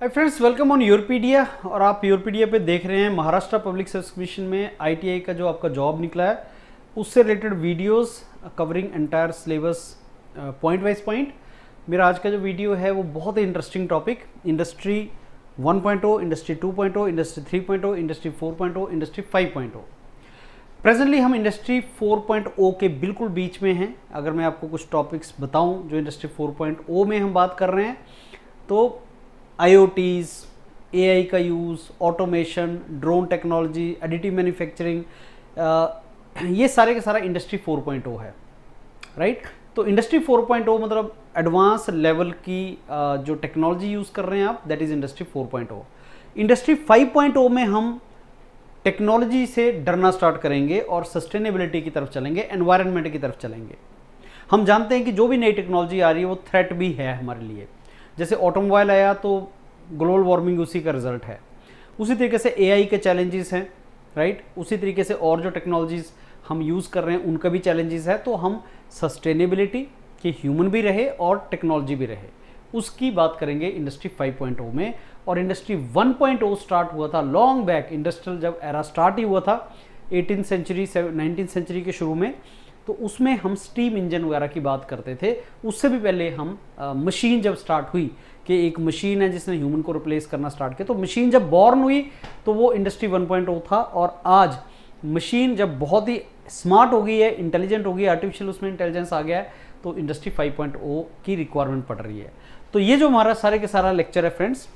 Hi friends, welcome on Yourpedia. और आप Yourpedia पे देख रहे हैं महाराष्ट्र पब्लिक सर्विस कमीशन में आईटीआई का जो आपका जॉब निकला है उससे related videos covering entire syllabus point wise point. मेरा आज का जो वीडियो है वो बहुत ही interesting topic industry 1.0, industry 2.0, industry 3.0, industry 4.0, industry 5.0। Presently हम इंडस्ट्री 4.0 के बिल्कुल बीच में हैं। अगर मैं आपको कुछ टॉपिक्स बताऊं जो इंडस्ट्री 4.0 में हम बात कर रहे हैं तो IoTs, AI का use, automation, drone technology, additive manufacturing, ये सारे का सारा इंडस्ट्री 4.0 है, राइट। तो इंडस्ट्री 4.0 मतलब एडवांस लेवल की जो टेक्नोलॉजी यूज़ कर रहे हैं आप, दैट इज़ इंडस्ट्री 4.0। इंडस्ट्री 5.0 में हम टेक्नोलॉजी से डरना स्टार्ट करेंगे और सस्टेनेबिलिटी की तरफ चलेंगे, एनवायरनमेंट की तरफ चलेंगे। हम जानते हैं कि जो भी नई टेक्नोलॉजी आ रही है वो थ्रेट भी है हमारे लिए। जैसे ऑटोमोबाइल आया तो ग्लोबल वार्मिंग उसी का रिजल्ट है। उसी तरीके से AI के चैलेंजेस हैं, राइट। उसी तरीके से और जो टेक्नोलॉजीज़ हम यूज़ कर रहे हैं उनका भी चैलेंजेस है। तो हम सस्टेनेबिलिटी कि ह्यूमन भी रहे और टेक्नोलॉजी भी रहे उसकी बात करेंगे इंडस्ट्री 5.0 में। और इंडस्ट्री 1.0 स्टार्ट हुआ था लॉन्ग बैक, इंडस्ट्रियल जब एरा स्टार्ट ही हुआ था 18th सेंचुरी 19th सेंचुरी के शुरू में, तो उसमें हम स्टीम इंजन वगैरह की बात करते थे। उससे भी पहले हम मशीन जब स्टार्ट हुई कि एक मशीन है जिसने ह्यूमन को रिप्लेस करना स्टार्ट किया, तो मशीन जब बॉर्न हुई तो वो इंडस्ट्री 1.0 था। और आज मशीन जब बहुत ही स्मार्ट हो गई है, इंटेलिजेंट हो गई है, आर्टिफिशियल उसमें इंटेलिजेंस आ गया है, तो इंडस्ट्री 5.0 की रिक्वायरमेंट पड़ रही है। तो ये जो हमारा सारे के सारा लेक्चर है friends,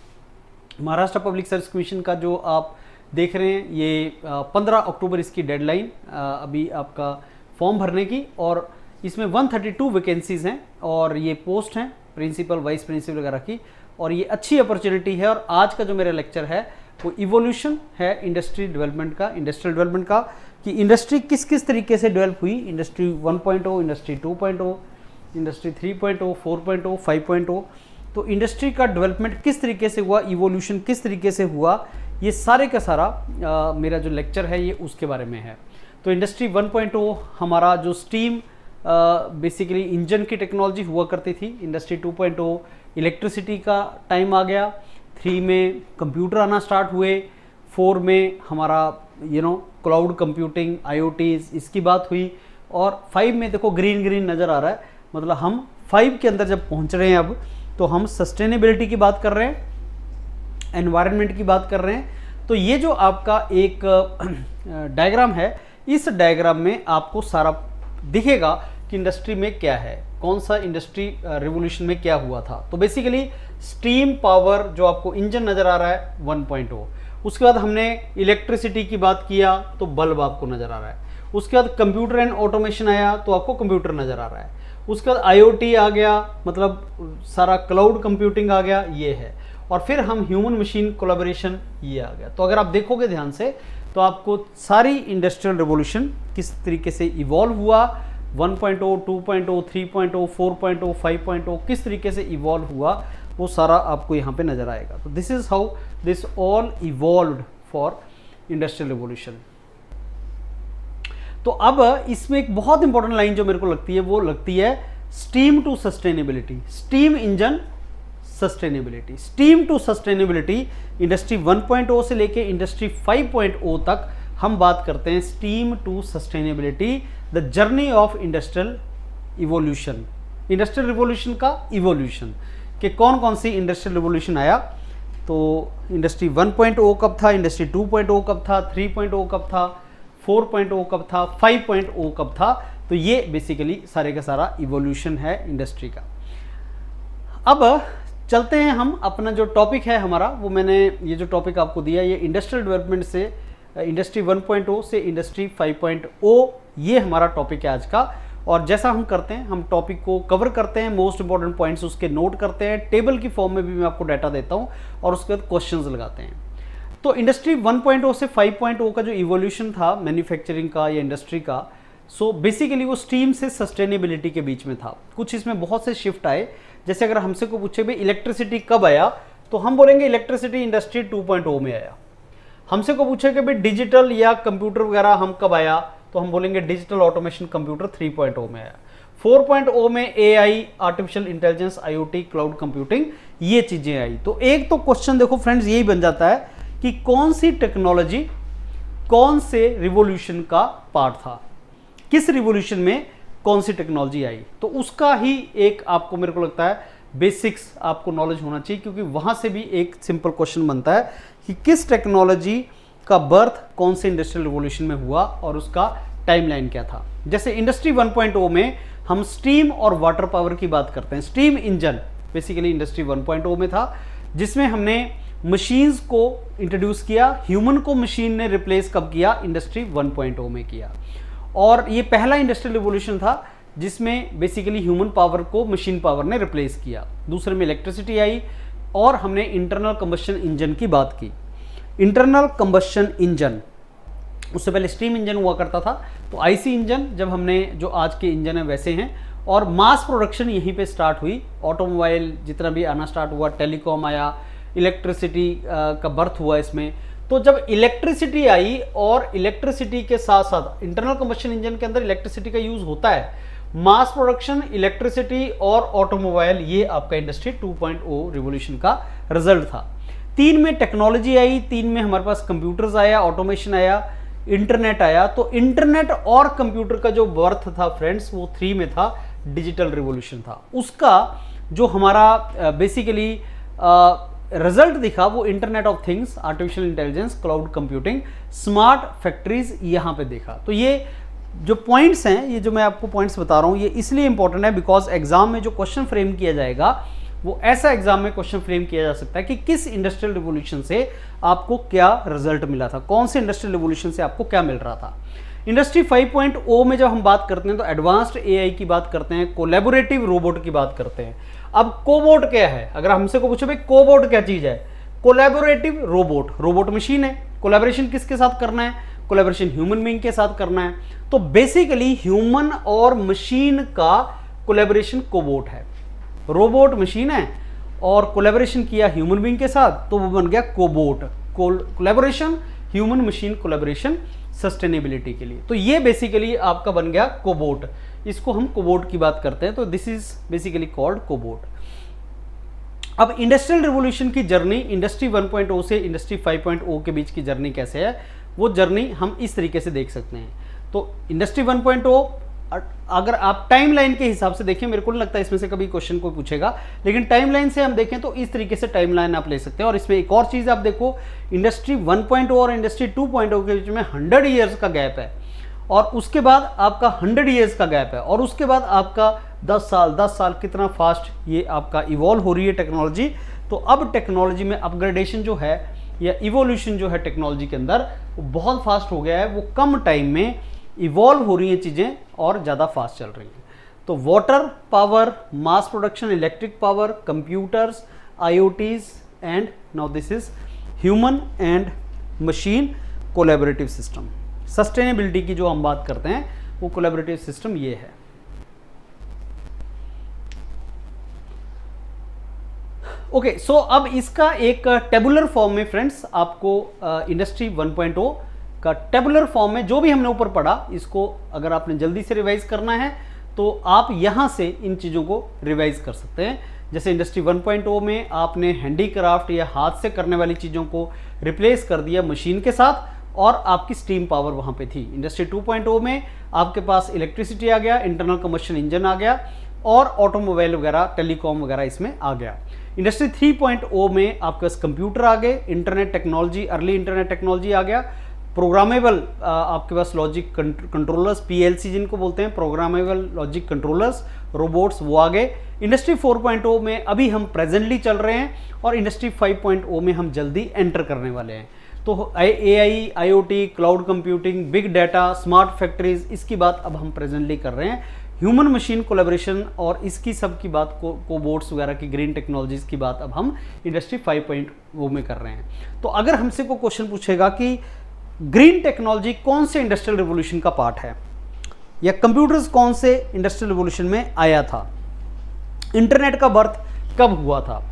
Maharashtra public service commission का जो आप देख रहे हैं, ये 15 अक्टूबर इसकी डेडलाइन अभी आपका फॉर्म भरने की। और इसमें 132 वैकेंसीज हैं और ये पोस्ट हैं प्रिंसिपल, वाइस प्रिंसिपल वगैरह की। और ये अच्छी अपॉर्चुनिटी है। और आज का जो मेरा लेक्चर है वो इवोल्यूशन है इंडस्ट्रियल डेवलपमेंट का, कि इंडस्ट्री किस किस तरीके से डेवलप हुई। Industry 1.0, industry 2.0, industry 3.0, 4.0, 5.0। तो इंडस्ट्री का डेवलपमेंट किस तरीके से हुआ, इवोल्यूशन किस तरीके से हुआ, ये सारे का सारा मेरा जो लेक्चर है ये उसके बारे में है। तो इंडस्ट्री 1.0 हमारा जो स्टीम बेसिकली इंजन की टेक्नोलॉजी हुआ करती थी। इंडस्ट्री 2.0 इलेक्ट्रिसिटी का टाइम आ गया। 3 में कंप्यूटर आना स्टार्ट हुए। 4 में हमारा क्लाउड कंप्यूटिंग, IoTs इसकी बात हुई। और 5 में देखो ग्रीन नज़र आ रहा है, मतलब हम 5 के अंदर जब पहुंच रहे हैं अब, तो हम सस्टेनेबिलिटी की बात कर रहे हैं, एनवायरनमेंट की बात कर रहे हैं। तो ये जो आपका एक डायग्राम है, इस डायग्राम में आपको सारा दिखेगा कि इंडस्ट्री में क्या है, कौन सा इंडस्ट्री रिवोल्यूशन में क्या हुआ था। तो बेसिकली स्टीम पावर जो आपको इंजन नज़र आ रहा है 1.0। उसके बाद हमने इलेक्ट्रिसिटी की बात किया तो बल्ब आपको नज़र आ रहा है। उसके बाद कंप्यूटर एंड ऑटोमेशन आया तो आपको कंप्यूटर नज़र आ रहा है। उसके बाद IoT आ गया, मतलब सारा क्लाउड कंप्यूटिंग आ गया, ये है। और फिर हम ह्यूमन मशीन कोलैबोरेशन, ये आ गया। तो अगर आप देखोगे ध्यान से तो आपको सारी इंडस्ट्रियल रिवॉल्यूशन किस तरीके से इवॉल्व हुआ, 1.0, 2.0, 3.0, 4.0, 5.0 किस तरीके से इवॉल्व हुआ, वो सारा आपको यहाँ पे नजर आएगा। तो this is how this all evolved for industrial revolution. तो अब इसमें एक बहुत इंपॉर्टेंट लाइन जो मेरे को लगती है वो लगती है steam to sustainability, steam engine sustainability, steam to sustainability. Industry 1.0 से लेके इंडस्ट्री 5.0 तक हम बात करते हैं steam to sustainability, the journey of industrial evolution. Industrial revolution का इवोल्यूशन कि कौन कौन सी इंडस्ट्रियल रिवोल्यूशन आया। तो इंडस्ट्री 1.0 कब था, इंडस्ट्री 2.0 कब था, 3.0 कब था, 4.0 कब था, 5.0 कब था। तो ये बेसिकली सारे का सारा इवोल्यूशन है इंडस्ट्री का। अब चलते हैं हम, अपना जो टॉपिक है हमारा, वो मैंने ये जो टॉपिक आपको दिया, ये इंडस्ट्रियल डेवलपमेंट से इंडस्ट्री 1.0 से इंडस्ट्री 5.0, ये हमारा टॉपिक है आज का। और जैसा हम करते हैं, हम टॉपिक को कवर करते हैं, मोस्ट इंपॉर्टेंट पॉइंट्स उसके नोट करते हैं, टेबल की फॉर्म में भी मैं आपको डाटा देता हूँ, और उसके बाद क्वेश्चंस लगाते हैं। तो इंडस्ट्री 1.0 से 5.0 का जो इवोल्यूशन था मैन्युफैक्चरिंग का या इंडस्ट्री का, सो बेसिकली वो स्टीम से सस्टेनेबिलिटी के बीच में था। कुछ इसमें बहुत से शिफ्ट आए। जैसे अगर हमसे को पूछे भाई इलेक्ट्रिसिटी कब आया, तो हम बोलेंगे इलेक्ट्रिसिटी इंडस्ट्री 2.0 में आया। हमसे को पूछे कि भाई डिजिटल या कंप्यूटर वगैरह हम कब आया, तो हम बोलेंगे डिजिटल ऑटोमेशन कंप्यूटर 3.0 में आया। 4.0 में AI, artificial intelligence, IoT, cloud computing, ये चीजें आई। तो एक तो क्वेश्चन देखो फ्रेंड्स यही बन जाता है कि कौन सी टेक्नोलॉजी कौन से रिवॉल्यूशन का पार्ट था, किस रिवॉल्यूशन में कौन सी टेक्नोलॉजी आई। तो उसका ही एक आपको मेरे को लगता है बेसिक्स आपको नॉलेज होना चाहिए, क्योंकि वहां से भी एक सिंपल क्वेश्चन बनता है कि किस टेक्नोलॉजी का बर्थ कौन से इंडस्ट्रियल रिवॉल्यूशन में हुआ और उसका टाइमलाइन क्या था। जैसे इंडस्ट्री 1.0 में हम स्टीम और वाटर पावर की बात करते हैं। स्टीम इंजन बेसिकली इंडस्ट्री 1.0 में था, जिसमें हमने मशीन्स को इंट्रोड्यूस किया। ह्यूमन को मशीन ने रिप्लेस कब किया? इंडस्ट्री 1.0 में किया। और ये पहला इंडस्ट्रियल रिवॉल्यूशन था जिसमें बेसिकली ह्यूमन पावर को मशीन पावर ने रिप्लेस किया। दूसरे में इलेक्ट्रिसिटी आई और हमने इंटरनल कंबशन इंजन की बात की। इंटरनल कंबशन इंजन, उससे पहले स्टीम इंजन हुआ करता था, तो आईसी इंजन जब हमने जो आज के इंजन है वैसे हैं, और मास प्रोडक्शन यहीं पे स्टार्ट हुई। ऑटोमोबाइल जितना भी आना स्टार्ट हुआ, टेलीकॉम आया, इलेक्ट्रिसिटी का बर्थ हुआ इसमें। तो जब इलेक्ट्रिसिटी आई और इलेक्ट्रिसिटी के साथ साथ इंटरनल कंबशन इंजन के अंदर इलेक्ट्रिसिटी का यूज होता है, मास प्रोडक्शन, इलेक्ट्रिसिटी और ऑटोमोबाइल, ये आपका इंडस्ट्री 2.0 रिवॉल्यूशन का रिजल्ट था। 3 में टेक्नोलॉजी आई, 3 में हमारे पास कंप्यूटर्स आया, ऑटोमेशन आया, इंटरनेट आया। तो इंटरनेट और कंप्यूटर का जो बर्थ था फ्रेंड्स वो 3 में था, डिजिटल रिवॉल्यूशन था। उसका जो हमारा बेसिकली रिजल्ट दिखा वो internet of things, artificial intelligence, cloud computing, smart factories, यहां पे देखा। तो ये जो पॉइंट्स हैं, ये जो मैं आपको पॉइंट्स बता रहा हूं, ये इसलिए इंपॉर्टेंट है बिकॉज एग्जाम में जो क्वेश्चन फ्रेम किया जाएगा वो ऐसा एग्जाम में क्वेश्चन फ्रेम किया जा सकता है कि किस इंडस्ट्रियल रिवॉल्यूशन से आपको क्या रिजल्ट मिला था, कौन से इंडस्ट्रियल रिवॉल्यूशन से आपको क्या मिल रहा था। इंडस्ट्री 5.0 में जब हम बात करते हैं तो एडवांस्ड एआई की बात करते हैं, कोलैबोरेटिव रोबोट की बात करते हैं। अब कोबोट क्या है? अगर हमसे को पूछे भाई कोबोट क्या चीज है, कोलैबोरेटिव रोबोट, रोबोट मशीन है। कोलैबोरेशन किसके साथ करना है? कोलैबोरेशन ह्यूमन बीइंग के साथ करना है। तो बेसिकली ह्यूमन और मशीन का कोलैबोरेशन कोबोट है। रोबोट मशीन है और कोलैबोरेशन किया ह्यूमन बीइंग के साथ, तो वो बन गया cobot. Collaboration, human machine collaboration sustainability के लिए। तो ये बेसिकली आपका बन गया कोबोट। इसको हम कोबोट की बात करते हैं, तो this is basically called cobot. अब इंडस्ट्रियल रिवॉल्यूशन की जर्नी इंडस्ट्री 1.0 से इंडस्ट्री 5.0 के बीच की जर्नी कैसे है, वो जर्नी हम इस तरीके से देख सकते हैं। तो इंडस्ट्री 1.0 अगर आप टाइमलाइन के हिसाब से देखें, मेरे को नहीं लगता इसमें से कभी क्वेश्चन को पूछेगा, लेकिन टाइमलाइन से हम देखें तो इस तरीके से टाइमलाइन आप ले सकते हैं। और इसमें एक और चीज आप देखो, इंडस्ट्री 1.0 और इंडस्ट्री 2.0 के बीच में 100 ईयर्स का गैप है, और उसके बाद आपका 100 ईयर्स का गैप है, और उसके बाद आपका 10 साल कितना फास्ट ये आपका इवॉल्व हो रही है टेक्नोलॉजी। तो अब टेक्नोलॉजी में अपग्रेडेशन जो है या इवोल्यूशन जो है टेक्नोलॉजी के अंदर वो बहुत फास्ट हो गया है। वो कम टाइम में इवॉल्व हो रही हैं चीज़ें और ज़्यादा फास्ट चल रही हैं। तो water power, mass production, electric power, computers, IoTs and now this is human and machine collaborative system. Sustainability की जो हम बात करते हैं वो कोलैबोरेटिव सिस्टम ये है। ओके, सो अब इसका एक टेबुलर फॉर्म में फ्रेंड्स आपको इंडस्ट्री 1.0 का टेबुलर फॉर्म में जो भी हमने ऊपर पढ़ा, इसको अगर आपने जल्दी से रिवाइज करना है तो आप यहां से इन चीज़ों को रिवाइज कर सकते हैं। जैसे इंडस्ट्री 1.0 में आपने हैंडीक्राफ्ट या हाथ से करने वाली चीज़ों को रिप्लेस कर दिया मशीन के साथ, और आपकी स्टीम पावर वहां पे थी। इंडस्ट्री 2.0 में आपके पास इलेक्ट्रिसिटी आ गया, इंटरनल कंबशन इंजन आ गया, और ऑटोमोबाइल वगैरह, टेलीकॉम वगैरह इसमें आ गया। इंडस्ट्री 3.0 में आपके पास कंप्यूटर आ गए, internet technology, early internet technology आ गया, प्रोग्रामेबल आपके पास लॉजिक कंट्रोलर्स, पीएलसी जिनको बोलते हैं, प्रोग्रामेबल लॉजिक कंट्रोलर्स, रोबोट्स, वो आ गए। इंडस्ट्री 4.0 में अभी हम प्रेजेंटली चल रहे हैं, और इंडस्ट्री 5.0 में हम जल्दी एंटर करने वाले हैं। तो AI, IoT, cloud computing, big data, smart factories, इसकी बात अब हम प्रेजेंटली कर रहे हैं। ह्यूमन मशीन कोलैबोरेशन और इसकी सब की बात, कोबोट्स वगैरह की, ग्रीन टेक्नोलॉजीज की बात अब हम इंडस्ट्री 5.0 में कर रहे हैं। तो अगर हमसे कोई क्वेश्चन पूछेगा कि ग्रीन टेक्नोलॉजी कौन से इंडस्ट्रियल रिवॉल्यूशन का पार्ट है, या कंप्यूटर्स कौन से इंडस्ट्रियल रिवॉल्यूशन में आया था, इंटरनेट का बर्थ कब हुआ था,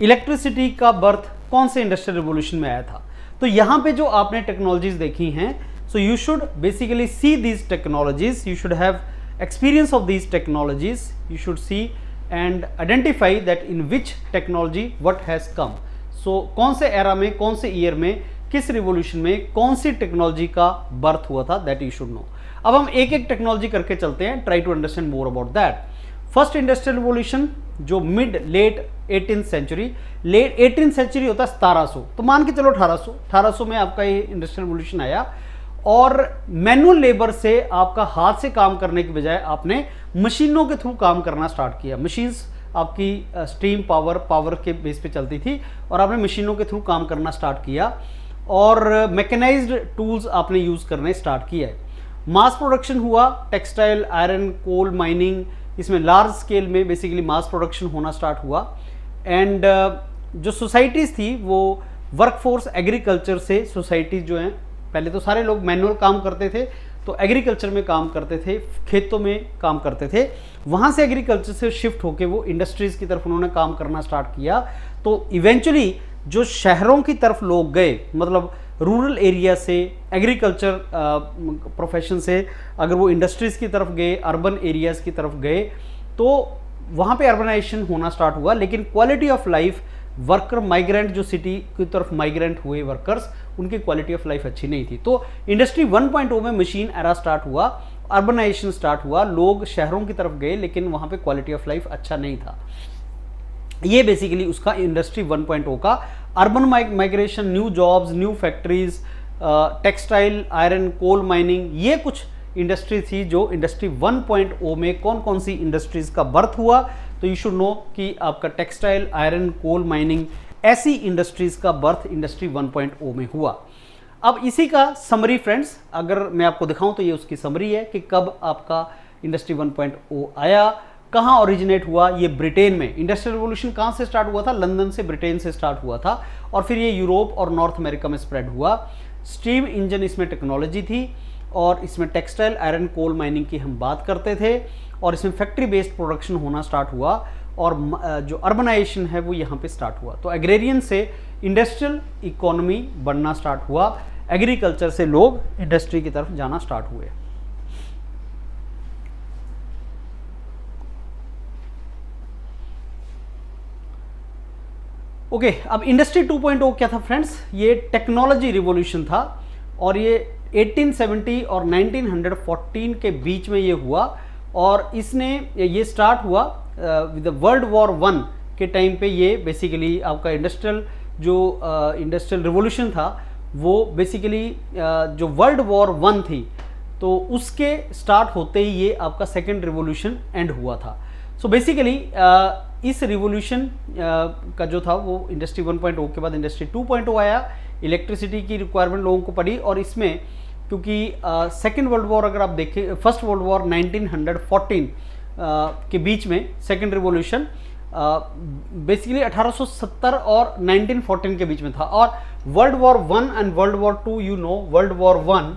इलेक्ट्रिसिटी का बर्थ कौन से इंडस्ट्रियल रिवॉल्यूशन में आया था, तो यहाँ पे जो आपने टेक्नोलॉजीज देखी हैं So you should basically see these technologies, you should have experience of these technologies, you should see and identify that in which technology what has come. So कौन से एरा में, कौन से ईयर में, किस रिवोल्यूशन में कौन सी टेक्नोलॉजी का बर्थ हुआ था, दैट यू शुड नो. अब हम एक एक टेक्नोलॉजी करके चलते हैं, try to understand more about that. First industrial revolution जो mid late 18th century, late 18th century होता है 1700, तो मान के चलो 1800 में आपका ये इंडस्ट्रियल रिवोल्यूशन आया. और मैनुअल लेबर से, आपका हाथ से काम करने के बजाय आपने मशीनों के थ्रू काम करना स्टार्ट किया. मशीन्स आपकी स्टीम पावर के बेस पे चलती थी और आपने मशीनों के थ्रू काम करना स्टार्ट किया और मैकेनाइज्ड टूल्स आपने यूज करने स्टार्ट किया है. मास प्रोडक्शन हुआ, टेक्सटाइल, आयरन, कोल माइनिंग, इसमें लार्ज स्केल में बेसिकली मास प्रोडक्शन होना स्टार्ट हुआ. एंड जो सोसाइटीज़ थी वो वर्कफोर्स एग्रीकल्चर से, सोसाइटीज जो हैं, पहले तो सारे लोग मैनुअल काम करते थे, तो एग्रीकल्चर में काम करते थे, खेतों में काम करते थे, वहाँ से एग्रीकल्चर से शिफ्ट होके वो इंडस्ट्रीज़ की तरफ उन्होंने काम करना स्टार्ट किया. तो इवेंचुअली जो शहरों की तरफ लोग गए, मतलब रूरल एरिया से, एग्रीकल्चर प्रोफेशन से अगर वो इंडस्ट्रीज़ की तरफ गए, अर्बन एरियाज़ की तरफ गए, तो वहाँ पे अर्बनाइजेशन होना स्टार्ट हुआ. लेकिन quality of life, worker migrant जो सिटी की तरफ माइग्रेंट हुए वर्कर्स, उनकी क्वालिटी ऑफ लाइफ अच्छी नहीं थी. तो इंडस्ट्री 1.0 में मशीन एरा स्टार्ट हुआ, अर्बनाइजेशन स्टार्ट हुआ, लोग शहरों की तरफ गए लेकिन वहाँ पे क्वालिटी ऑफ लाइफ अच्छा नहीं था. ये बेसिकली उसका इंडस्ट्री 1.0 का urban migration, new jobs, new factories, textile, iron, coal mining, ये कुछ इंडस्ट्री थी जो इंडस्ट्री 1.0 में कौन कौन सी इंडस्ट्रीज का बर्थ हुआ. तो यू शुड नो कि आपका टेक्सटाइल, आयरन, कोल माइनिंग, ऐसी इंडस्ट्रीज का बर्थ इंडस्ट्री 1.0 में हुआ. अब इसी का समरी फ्रेंड्स, अगर मैं आपको दिखाऊं तो ये उसकी समरी है कि कब आपका इंडस्ट्री 1.0 आया, कहाँ ओरिजिनेट हुआ. ये ब्रिटेन में इंडस्ट्रियल रिवोल्यूशन कहाँ से स्टार्ट हुआ था, लंदन से, ब्रिटेन से स्टार्ट हुआ था और फिर ये यूरोप और नॉर्थ अमेरिका में स्प्रेड हुआ. स्टीम इंजन इसमें टेक्नोलॉजी थी और इसमें टेक्सटाइल, आयरन, कोल माइनिंग की हम बात करते थे और इसमें फैक्ट्री बेस्ड प्रोडक्शन होना स्टार्ट हुआ और जो अर्बनाइजेशन है वो यहाँ पे स्टार्ट हुआ. तो एग्रेरियन से इंडस्ट्रियल इकोनॉमी बनना स्टार्ट हुआ, एग्रीकल्चर से लोग इंडस्ट्री की तरफ जाना स्टार्ट हुए. ओके, अब इंडस्ट्री 2.0 क्या था फ्रेंड्स, ये टेक्नोलॉजी रिवॉल्यूशन था और ये 1870 और 1914 के बीच में ये हुआ और इसने ये स्टार्ट हुआ विद वर्ल्ड वॉर 1 के टाइम पे. ये बेसिकली आपका इंडस्ट्रियल रिवॉल्यूशन था वो बेसिकली जो वर्ल्ड वॉर 1 थी तो उसके स्टार्ट होते ही ये आपका सेकेंड रिवॉल्यूशन एंड हुआ था. सो बेसिकली इस रिवॉल्यूशन का जो था वो इंडस्ट्री 1.0 के बाद इंडस्ट्री 2.0 आया. इलेक्ट्रिसिटी की रिक्वायरमेंट लोगों को पड़ी और इसमें क्योंकि सेकेंड वर्ल्ड वॉर अगर आप देखें, फर्स्ट वर्ल्ड वॉर 1914 के बीच में, सेकेंड रिवॉल्यूशन बेसिकली 1870 और 1914 के बीच में था. और world war 1 and world war 2, you know, world war 1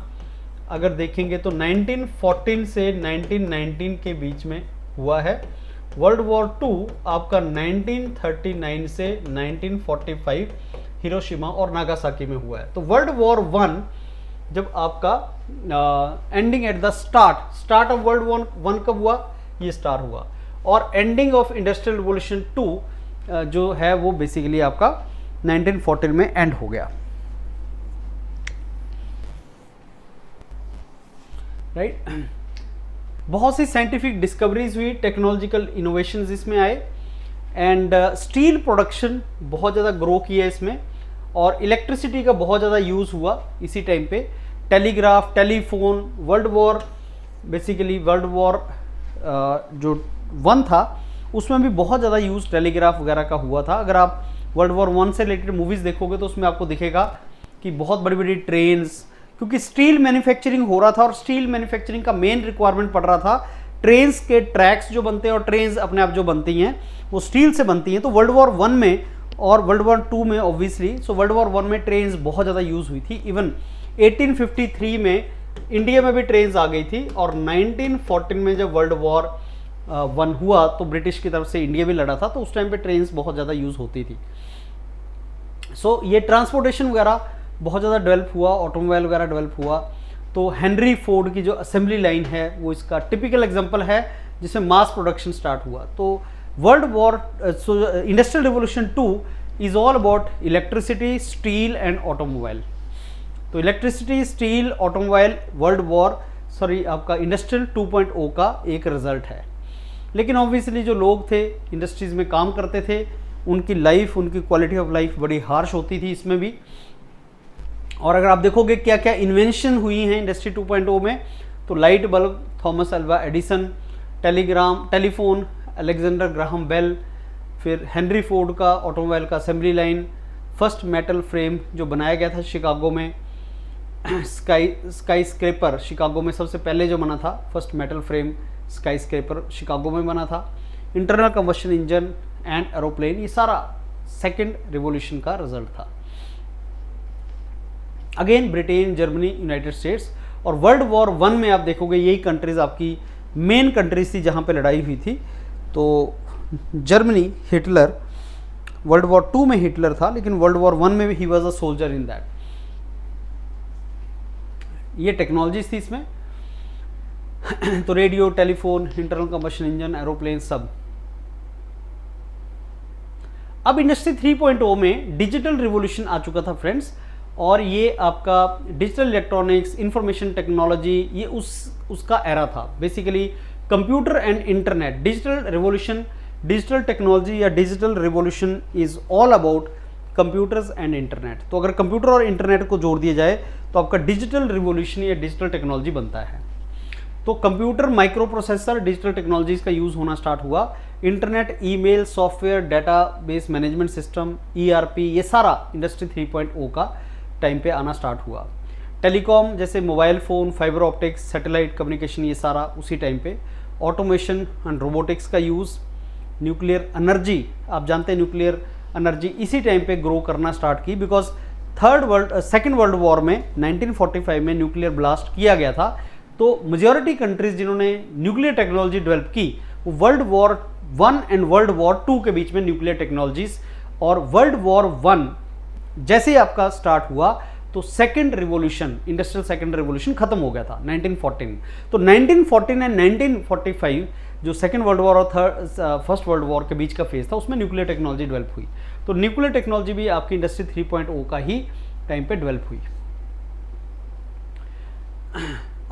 अगर देखेंगे तो 1914 से 1919 के बीच में हुआ है. वर्ल्ड वॉर 2 आपका 1939 से 1945 हिरोशिमा और नागासाकी में हुआ है. तो वर्ल्ड वॉर 1 जब आपका ending at the start of world war 1 कब हुआ, ये स्टार्ट हुआ और एंडिंग ऑफ इंडस्ट्रियल रिवॉल्यूशन 2 जो है वो बेसिकली आपका 1914 में एंड हो गया. राइट बहुत सी साइंटिफिक डिस्कवरीज हुई, टेक्नोलॉजिकल इनोवेशंस इसमें आए एंड स्टील प्रोडक्शन बहुत ज़्यादा ग्रो किया इसमें और इलेक्ट्रिसिटी का बहुत ज़्यादा यूज़ हुआ इसी टाइम पे. Telegraph, telephone, world war basically world war जो 1 था उसमें भी बहुत ज़्यादा यूज़ टेलीग्राफ वगैरह का हुआ था. अगर आप वर्ल्ड वॉर 1 से रिलेटेड मूवीज़ देखोगे तो उसमें आपको दिखेगा कि बहुत बड़ी बड़ी ट्रेन्स, क्योंकि स्टील मैन्युफैक्चरिंग हो रहा था और स्टील मैन्युफैक्चरिंग का मेन रिक्वायरमेंट पड़ रहा था. ट्रेन्स के ट्रैक्स जो बनते हैं और ट्रेन्स अपने आप जो बनती हैं वो स्टील से बनती हैं. तो वर्ल्ड वॉर 1 में और वर्ल्ड वॉर 2 में ऑब्वियसली, सो वर्ल्ड वॉर 1 में ट्रेन्स बहुत ज़्यादा यूज़ हुई थी. इवन 1853 में इंडिया में भी ट्रेन्स आ गई थी और 1914 में जब वर्ल्ड वॉर 1 हुआ तो ब्रिटिश की तरफ से इंडिया भी लड़ा था, तो उस टाइम पे ट्रेन्स बहुत ज़्यादा यूज़ होती थी. सो ये ट्रांसपोर्टेशन वगैरह बहुत ज़्यादा डेवलप हुआ, ऑटोमोबाइल वगैरह डेवलप हुआ. तो हेनरी फोर्ड की जो असेंबली लाइन है वो इसका टिपिकल एग्जांपल है जिसमें मास प्रोडक्शन स्टार्ट हुआ। तो world war industrial revolution 2 is all about electricity, steel and automobile. तो इलेक्ट्रिसिटी, स्टील, ऑटोमोबाइल आपका इंडस्ट्रियल 2.0 का एक रिजल्ट है। लेकिन ऑब्वियसली जो लोग थे इंडस्ट्रीज में काम करते थे उनकी लाइफ, उनकी क्वालिटी ऑफ लाइफ बड़ी हार्श होती थी इसमें भी। और अगर आप देखोगे क्या क्या इन्वेंशन हुई हैं इंडस्ट्री 2.0 में, तो light bulb, Thomas Alva Edison, telephone, Alexander Graham Bell, फिर हेनरी फोर्ड का ऑटोमोबाइल का assembly line, first metal frame जो बनाया गया था शिकागो में, स्काई स्क्रेपर शिकागो में सबसे पहले जो बना था, first metal frame sky scraper Chicago में बना था, internal combustion engine and aeroplane, ये सारा सेकेंड रिवोल्यूशन का रिजल्ट था। Again Britain, Germany, United states. और वर्ल्ड वॉर 1 में आप देखोगे यही कंट्रीज आपकी मेन कंट्रीज थी जहां पे लड़ाई हुई थी। तो जर्मनी, हिटलर, वर्ल्ड वॉर 2 में हिटलर था, लेकिन वर्ल्ड वॉर 1 में भी he was a soldier in that. ये टेक्नोलॉजीज थी इसमें। तो radio, telephone, internal combustion engine, aeroplane, सब। अब इंडस्ट्री 3.0 में डिजिटल रिवॉल्यूशन आ चुका था फ्रेंड्स, और ये आपका डिजिटल इलेक्ट्रॉनिक्स, इंफॉर्मेशन टेक्नोलॉजी, ये उसका एरा था। Basically computer and internet, digital revolution, digital technology या digital revolution is all about computers and internet. तो अगर कंप्यूटर और इंटरनेट को जोड़ दिया जाए तो आपका डिजिटल रिवॉल्यूशन या डिजिटल टेक्नोलॉजी बनता है। तो computer, micro processor, digital technologies का यूज होना स्टार्ट हुआ। Internet, email, software, database management system, ERP, ये सारा इंडस्ट्री 3.0 का टाइम पे आना स्टार्ट हुआ। टेलीकॉम जैसे mobile phone, fibre optics, satellite communication, ये सारा उसी टाइम पे। ऑटोमेशन एंड रोबोटिक्स का यूज़, न्यूक्लियर एनर्जी, आप जानते हैं न्यूक्लियर एनर्जी इसी टाइम पे ग्रो करना स्टार्ट की, बिकॉज सेकेंड वर्ल्ड वॉर में 1945 में न्यूक्लियर ब्लास्ट किया गया था। तो मेजॉरिटी कंट्रीज जिन्होंने न्यूक्लियर टेक्नोलॉजी डेवलप की वो world war 1 and world war 2 के बीच में न्यूक्लियर टेक्नोलॉजीज। और वर्ल्ड वॉर 1 जैसे ही आपका स्टार्ट हुआ तो second revolution, industrial second revolution खत्म हो गया था 1914। तो 1914 एंड 1945 जो सेकेंड वर्ल्ड वॉर और फर्स्ट वर्ल्ड वॉर के बीच का फेज था उसमें न्यूक्लियर टेक्नोलॉजी डेवलप हुई। तो न्यूक्लियर टेक्नोलॉजी भी आपकी इंडस्ट्री 3.0 का ही टाइम पे डेवलप हुई।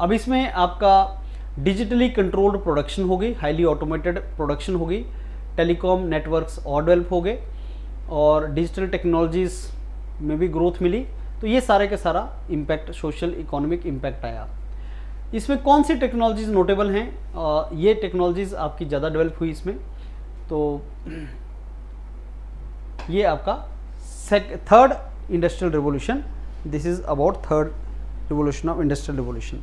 अब इसमें आपका डिजिटली कंट्रोल्ड प्रोडक्शन हो गई, हाईली ऑटोमेटेड प्रोडक्शन हो गई, टेलीकॉम नेटवर्क्स और डेवलप हो गए, और डिजिटल टेक्नोलॉजीज में भी ग्रोथ मिली। तो ये सारे के सारा इम्पैक्ट, सोशल इकोनॉमिक इम्पैक्ट आया। इसमें कौन सी टेक्नोलॉजीज नोटेबल हैं? ये टेक्नोलॉजीज आपकी ज़्यादा डेवलप हुई इसमें। तो ये आपका third industrial revolution, this is about third revolution of industrial revolution.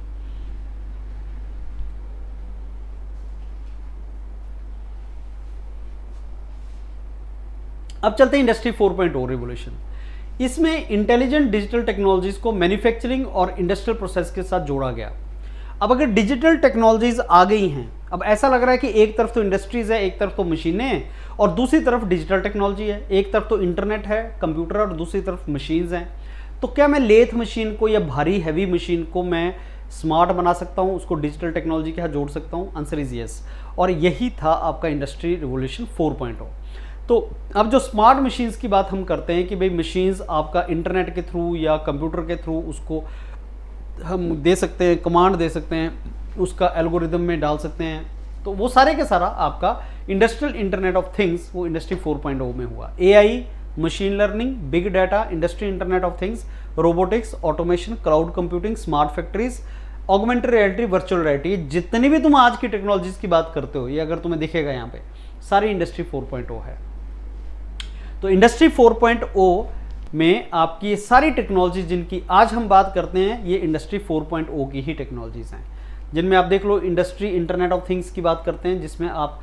अब चलते हैं इंडस्ट्री 4.0 रिवॉल्यूशन। इसमें इंटेलिजेंट डिजिटल टेक्नोलॉजीज को मैन्युफैक्चरिंग और इंडस्ट्रियल प्रोसेस के साथ जोड़ा गया। अब अगर डिजिटल टेक्नोलॉजीज आ गई हैं, अब ऐसा लग रहा है कि एक तरफ तो इंडस्ट्रीज है, एक तरफ तो मशीनें हैं, और दूसरी तरफ डिजिटल टेक्नोलॉजी है। एक तरफ तो इंटरनेट है, कंप्यूटर, और दूसरी तरफ मशीन्स हैं। तो क्या मैं लेथ मशीन को या भारी हैवी मशीन को मैं स्मार्ट बना सकता हूँ, उसको डिजिटल टेक्नोलॉजी के साथ जोड़ सकता हूँ? Answer is yes. और यही था आपका इंडस्ट्री रिवॉल्यूशन 4.0। तो अब जो स्मार्ट मशीन्स की बात हम करते हैं कि भाई मशीन्स आपका इंटरनेट के थ्रू या कंप्यूटर के थ्रू उसको हम दे सकते हैं, कमांड दे सकते हैं, उसका एल्गोरिदम में डाल सकते हैं। तो वो सारे के सारा आपका इंडस्ट्रियल इंटरनेट ऑफ थिंग्स वो इंडस्ट्री 4.0 में हुआ। AI, machine learning, big data, industry internet of things, robotics, automation, cloud computing, smart factories, augmented reality, virtual reality, जितनी भी तुम आज की टेक्नोलॉजीज की बात करते हो ये अगर तुम्हें दिखेगा यहाँ पे सारी इंडस्ट्री 4.0 है। तो इंडस्ट्री 4.0 में आपकी ये सारी टेक्नोलॉजी जिनकी आज हम बात करते हैं ये इंडस्ट्री 4.0 की ही टेक्नोलॉजीज हैं, जिनमें आप देख लो इंडस्ट्री इंटरनेट ऑफ थिंग्स की बात करते हैं जिसमें आप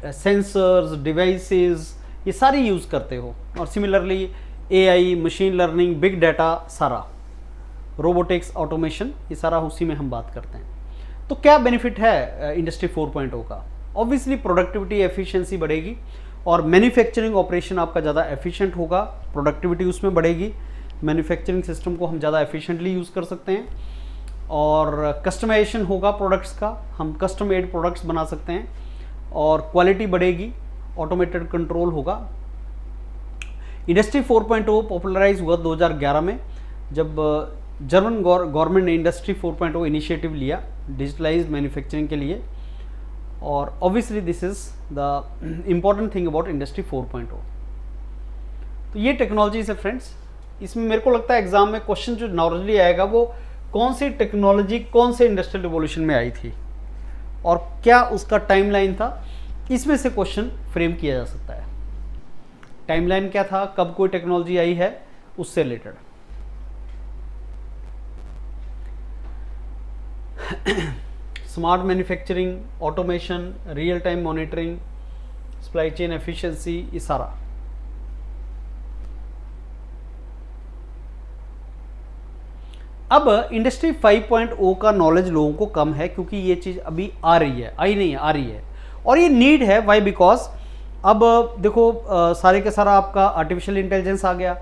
सेंसर्स, डिवाइसेस ये सारी यूज़ करते हो, और similarly AI, machine learning, big data, सारा रोबोटिक्स, ऑटोमेशन, ये सारा उसी में हम बात करते हैं। तो क्या बेनिफिट है इंडस्ट्री 4.0 का? ऑब्वियसली प्रोडक्टिविटी, एफिशिएंसी बढ़ेगी, और मैन्युफैक्चरिंग ऑपरेशन आपका ज़्यादा एफिशिएंट होगा, प्रोडक्टिविटी उसमें बढ़ेगी, मैन्युफैक्चरिंग सिस्टम को हम ज़्यादा एफिशिएंटली यूज़ कर सकते हैं। और कस्टमाइजेशन होगा प्रोडक्ट्स का, हम कस्टम मेड प्रोडक्ट्स बना सकते हैं और क्वालिटी बढ़ेगी, ऑटोमेटेड कंट्रोल होगा। इंडस्ट्री 4.0 पॉपुलराइज हुआ 2011 में, जब जर्मन गवर्नमेंट ने इंडस्ट्री 4.0 इनिशिएटिव लिया डिजिटलाइज्ड मैन्युफैक्चरिंग के लिए। और obviously this is the important thing about industry 4.0। तो ये टेक्नोलॉजीज है फ्रेंड्स। इसमें मेरे को लगता है एग्जाम में क्वेश्चन जो नॉर्मली आएगा वो कौन सी टेक्नोलॉजी कौन से इंडस्ट्रियल रिवॉल्यूशन में आई थी और क्या उसका टाइमलाइन था, इसमें से क्वेश्चन फ्रेम किया जा सकता है। टाइमलाइन क्या था, कब कोई टेक्नोलॉजी आई है, उससे related. Smart manufacturing, automation, real time monitoring, supply chain efficiency, ये सारा। अब इंडस्ट्री 5.0 का नॉलेज लोगों को कम है क्योंकि ये चीज़ अभी आ रही है, आई नहीं है, आ रही है और ये नीड है। वाई? बिकॉज अब देखो सारे के सारा आपका आर्टिफिशियल इंटेलिजेंस आ गया,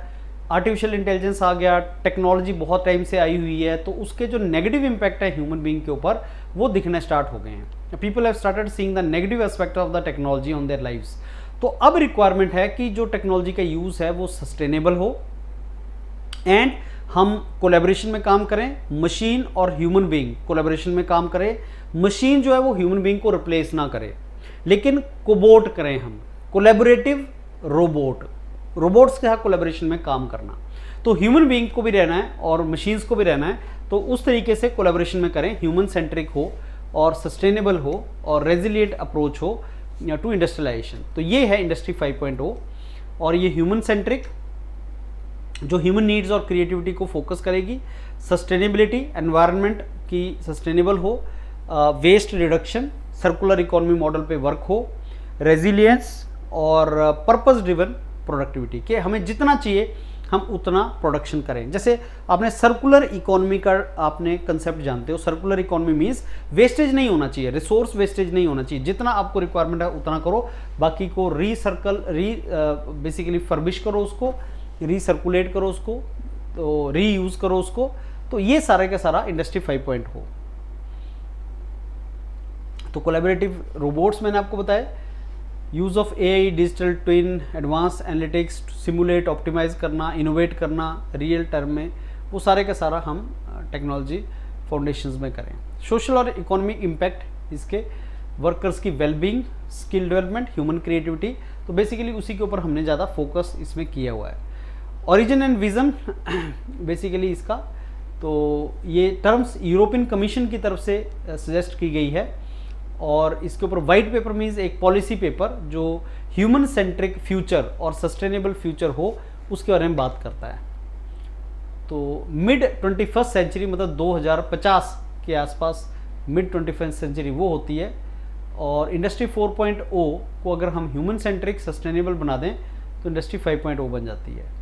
आर्टिफिशियल इंटेलिजेंस आ गया, टेक्नोलॉजी बहुत टाइम से आई हुई है, तो उसके जो नेगेटिव इम्पैक्ट है ह्यूमन बीइंग के ऊपर वो दिखने स्टार्ट हो गए हैं। People have started seeing the negative aspect of the technology on their lives. तो अब रिक्वायरमेंट है कि जो टेक्नोलॉजी का यूज़ है वो सस्टेनेबल हो एंड हम कोलैबोरेशन में काम करें, मशीन और ह्यूमन बीइंग कोलैबोरेशन में काम करें। मशीन जो है वो ह्यूमन बीइंग को रिप्लेस ना करे, लेकिन कोबोट करें हम, कोलैबोरेटिव रोबोट, रोबोट्स के साथ कोलैबोरेशन में काम करना। तो ह्यूमन बीइंग को भी रहना है और मशीन्स को भी रहना है, तो उस तरीके से कोलैबोरेशन में करें, ह्यूमन सेंट्रिक हो और सस्टेनेबल हो और रेजिलिएंट अप्रोच हो टू इंडस्ट्रियलाइजेशन। तो ये है इंडस्ट्री 5.0 और ये ह्यूमन सेंट्रिक जो ह्यूमन नीड्स और क्रिएटिविटी को फोकस करेगी, सस्टेनेबिलिटी, एनवायरनमेंट की सस्टेनेबल हो, waste reduction, circular economy model पे वर्क हो, रेजिलियंस और पर्पस ड्रिवन प्रोडक्टिविटी के हमें जितना चाहिए हम उतना प्रोडक्शन करें। जैसे आपने सर्कुलर इकोनॉमी का आपने कंसेप्ट जानते हो, सर्कुलर इकोनॉमी मीन्स वेस्टेज नहीं होना चाहिए, रिसोर्स वेस्टेज नहीं होना चाहिए, जितना आपको रिक्वायरमेंट है उतना करो, बाकी को बेसिकली फर्बिश करो, उसको रीसर्कुलेट करो, उसको तो रीयूज करो उसको। तो ये सारे का सारा इंडस्ट्री 5.0। तो कोलैबोरेटिव रोबोट्स मैंने आपको बताया, use of AI, digital twin, advance analytics, simulate, optimise करना, इनोवेट करना रियल टर्म में, वो सारे का सारा हम टेक्नोलॉजी फाउंडेशंस में करें। सोशल और इकोनॉमिक इम्पैक्ट इसके, वर्कर्स की wellbeing, skill development, human creativity, तो बेसिकली उसी के ऊपर हमने ज़्यादा फोकस इसमें किया हुआ है। ओरिजिन एंड विजन बेसिकली इसका, तो ये टर्म्स यूरोपियन कमीशन की तरफ से सजेस्ट की गई है और इसके ऊपर वाइट पेपर मीन्स एक पॉलिसी पेपर जो ह्यूमन सेंट्रिक फ्यूचर और सस्टेनेबल फ्यूचर हो उसके बारे में बात करता है। तो मिड 21st सेंचुरी मतलब 2050 के आसपास मिड 21st सेंचुरी वो होती है और इंडस्ट्री 4.0 को अगर हम ह्यूमन सेंट्रिक सस्टेनेबल बना दें तो इंडस्ट्री 5.0 बन जाती है।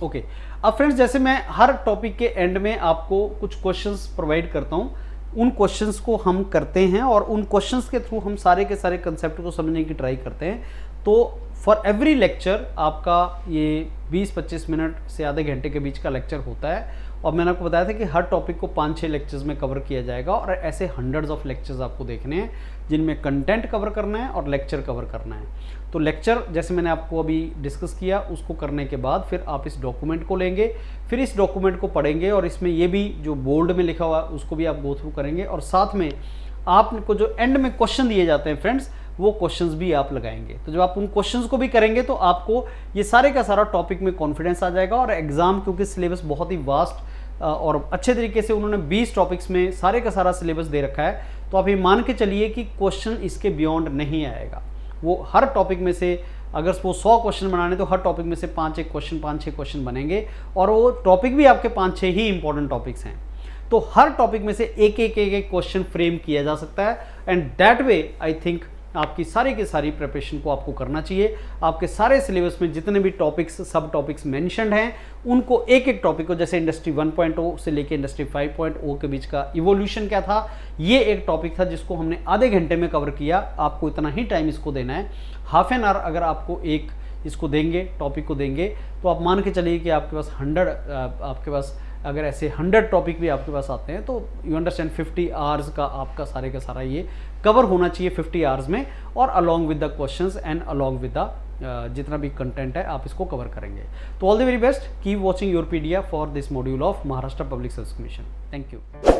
ओके अब फ्रेंड्स, जैसे मैं हर टॉपिक के एंड में आपको कुछ क्वेश्चंस प्रोवाइड करता हूं, उन क्वेश्चंस को हम करते हैं और उन क्वेश्चंस के थ्रू हम सारे के सारे कंसेप्ट को समझने की ट्राई करते हैं। तो फॉर एवरी लेक्चर आपका ये 20-25 मिनट से आधे घंटे के बीच का लेक्चर होता है और मैंने आपको बताया था कि हर टॉपिक को 5-6 लेक्चर्स में कवर किया जाएगा और ऐसे हंड्रेड्स ऑफ लेक्चर्स आपको देखने हैं जिनमें कंटेंट कवर करना है और लेक्चर कवर करना है। तो लेक्चर जैसे मैंने आपको अभी डिस्कस किया, उसको करने के बाद फिर आप इस डॉक्यूमेंट को लेंगे, फिर इस डॉक्यूमेंट को पढ़ेंगे और इसमें ये भी जो बोर्ड में लिखा हुआ उसको भी आप गो थ्रू करेंगे और साथ में आपको जो एंड में क्वेश्चन दिए जाते हैं फ्रेंड्स, वो क्वेश्चंस भी आप लगाएंगे। तो जब आप उन क्वेश्चंस को भी करेंगे तो आपको ये सारे का सारा टॉपिक में कॉन्फिडेंस आ जाएगा और एग्जाम, क्योंकि सिलेबस बहुत ही वास्ट और अच्छे तरीके से उन्होंने 20 टॉपिक्स में सारे का सारा सिलेबस दे रखा है, तो आप ये मान के चलिए कि क्वेश्चन इसके बियॉन्ड नहीं आएगा। वो हर टॉपिक में से अगर वो 100 क्वेश्चन बनाने तो हर टॉपिक में से 5-6 क्वेश्चन बनेंगे और वो टॉपिक भी आपके 5-6 ही इंपॉर्टेंट टॉपिक्स हैं। तो हर टॉपिक में से एक क्वेश्चन फ्रेम किया जा सकता है and that way I think आपकी सारी की सारी प्रिपरेशन को आपको करना चाहिए। आपके सारे सिलेबस में जितने भी टॉपिक्स, सब टॉपिक्स मेंशन्ड हैं, उनको एक टॉपिक को, जैसे इंडस्ट्री 1.0 से लेके इंडस्ट्री 5.0 के बीच का इवोल्यूशन क्या था, ये एक टॉपिक था जिसको हमने आधे घंटे में कवर किया। आपको इतना ही टाइम इसको देना है, हाफ एन आवर अगर आपको एक इसको देंगे, टॉपिक को देंगे, तो आप मान के चलिए कि आपके पास 100 आपके पास अगर ऐसे 100 टॉपिक भी आपके पास आते हैं तो यू अंडरस्टैंड 50 आवर्स का आपका सारे का सारा ये कवर होना चाहिए 50 आवर्स में, और along with the questions and along with the जितना भी कंटेंट है आप इसको कवर करेंगे। तो all the very best, keep watching Yourpedia for this module of Maharashtra public service commission. Thank you.